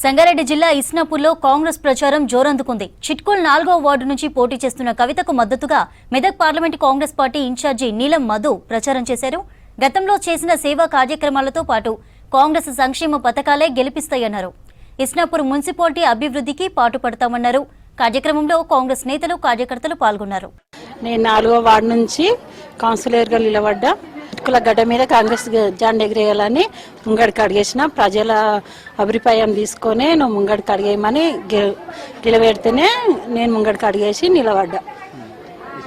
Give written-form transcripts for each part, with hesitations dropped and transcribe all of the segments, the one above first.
సంగారెడ్డి జిల్లా ఇస్నాపూర్లో కాంగ్రెస్ ప్రచారం జోరందుకుంది. చిట్కోల్ 4వ వార్డు నుంచి పోటీ చేస్తున్న కవితకు మద్దతుగా Medak parliament Congress party incharge Neelam Madhu ప్రచారం చేశారు. గతంలో చేసిన సేవా కార్యక్రమాలతో పాటు కాంగ్రెస్ సంక్షేమ పథకాలే గెలిపిస్తాయన్నారు. ఇస్నాపూర్ మున్సిపాలిటీ అభివృద్ధికి పాటుపడతామన్నారు. కార్యక్రమంలో కాంగ్రెస్ నేతలు కార్యకర్తలు పాల్గొన్నారు. నేను 4వ వార్డు నుంచి కౌన్సిలర్గా నిలబడ్డా. చిట్కుల గడ్డ మీద కాంగ్రెస్ జెండా ఎగిరేయాలని ముంగడికి అడిగేసిన. ప్రజల అభిప్రాయం తీసుకొని నువ్వు ముంగడికి అడిగేయమని నిలబెడితేనే నేను ముంగడికి అడిగేసి నిలబడ్డా.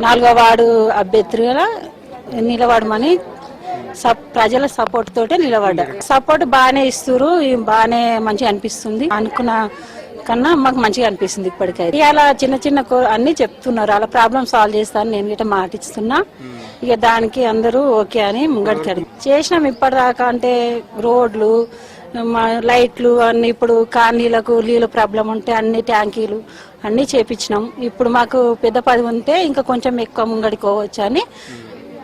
4వ వార్డు అభ్యర్థిగా నిలబడమని ప్రజల సపోర్ట్ తోటే నిలబడ్డా. సపోర్ట్ బాగానే ఇస్తున్నారు, బాగానే మంచిగా అనిపిస్తుంది. అనుకున్న కన్నా మాకు మంచిగా అనిపిస్తుంది. ఇప్పటికైతే ఇలా చిన్న చిన్న అన్ని చెప్తున్నారు, అలా ప్రాబ్లమ్ సాల్వ్ చేస్తాను నేను గిట్ట మాటిస్తున్నా. ఇక దానికి అందరూ ఓకే అని ముంగడికి అడిగి చేసినాం. ఇప్పటిదాకా అంటే రోడ్లు, లైట్లు అన్ని, ఇప్పుడు కాలనీలకు నీళ్ళు ప్రాబ్లం ఉంటే అన్ని ట్యాంకీలు అన్ని చేపించినాం. ఇప్పుడు మాకు పెద్ద పది ఉంటే ఇంకా కొంచెం ఎక్కువ ముంగడికి పోవచ్చు అని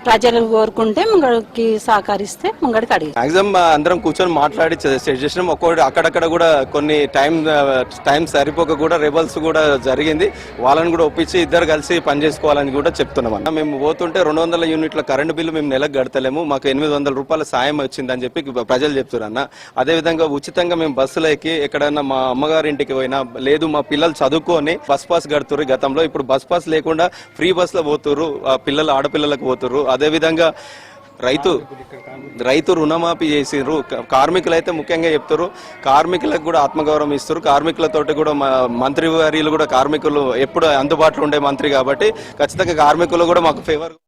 ప్రజలు కోరుకుంటే ముంగడికి సహకరిస్తే ముంగడికి అడిగి మాక్సిమం అందరం కూర్చొని మాట్లాడి సెట్ చేసినాం. ఒక్కొక్కటి అక్కడక్కడ కూడా కొన్ని టైం సరిపోక కూడా రెబల్స్ కూడా జరిగింది. వాళ్ళని కూడా ఒప్పించి ఇద్దరు కలిసి పనిచేసుకోవాలని కూడా చెప్తున్నాం. మేము పోతుంటే 200 యూనిట్ల కరెంటు బిల్లు మేము నెలకు గడతలేము, మాకు 800 రూపాయల సాయం వచ్చిందని చెప్పి ప్రజలు చెప్తున్నారు. అదేవిధంగా ఉచితంగా మేము బస్సులో ఎక్కి ఎక్కడన్నా మా అమ్మగారి ఇంటికి పోయినా, లేదు మా పిల్లలు చదువుకొని బస్ పాస్ కడుతున్నారు. గతంలో ఇప్పుడు బస్ పాస్ లేకుండా ఫ్రీ బస్ లో పోతున్నారు, పిల్లలు ఆడపిల్లలకు పోతున్నారు. అదేవిధంగా రైతు రుణమాఫీ చేసిర్రు. కార్మికులు అయితే ముఖ్యంగా చెప్తారు, కార్మికులకు కూడా ఆత్మగౌరవం ఇస్తారు. కార్మికులతోటి కూడా మంత్రి వర్యులు కూడా కార్మికులు ఎప్పుడు అందుబాటులో ఉండే మంత్రి కాబట్టి ఖచ్చితంగా కార్మికులు కూడా మాకు ఫేవర్.